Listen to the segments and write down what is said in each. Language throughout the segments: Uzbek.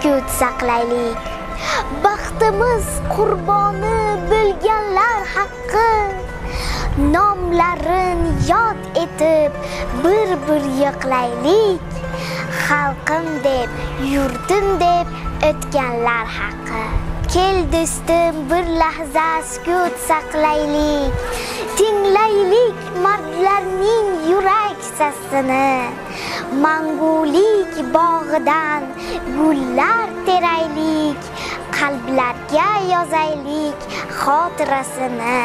sukut saqlaylik. Baxtimiz qurboni bo'lganlar haqqi, nomlarini yod etib bir yig'laylik. Xalqim deb, yurtim deb o'tganlar haqqi. Kel do'stim, bir lahza sukut saqlaylik. Tinglaylik mardlarning yurak sasini. Mangulik bog'idan gullar teraylik. Qalblarga yozaylik xotirasini.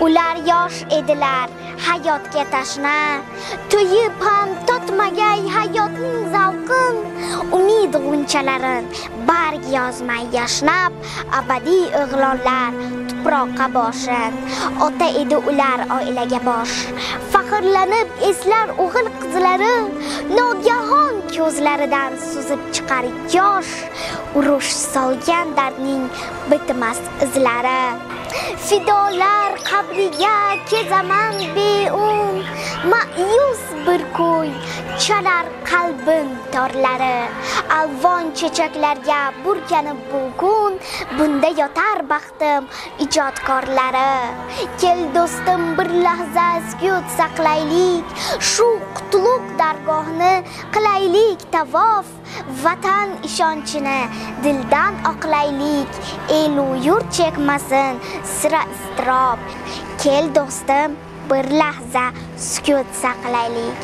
Ular yosh edilar, hayotga tashna, to'yib ham totmagay hayotning zavqin. Umid g'unchalarin barg yozmay yashnab, abadiy o'g'lonlar tuproqqa boshin. Ota edi ular oilaga bosh, faxrlanib eslar o'g'il qizlari. Nogahon ko'zlaridan suzib chiqar yosh, urush solgan dardning bitmas izlari. Fidolar qabriga kezaman beun, ma'yus bir ko'y chalar qalbim torlari. Alvon chechaklarga burkanib bugun, bunda yotar baxtim ijodkorlari. Kel do'stim, bir lahza sukut saqlaylik, shu qutlug' dargohni qilaylik tavof. Vatan ishonchini dildan oqlaylik, elu yurt chekmasin sira iztirob. Kel do'stim, bir lahza sukut saqlaylik.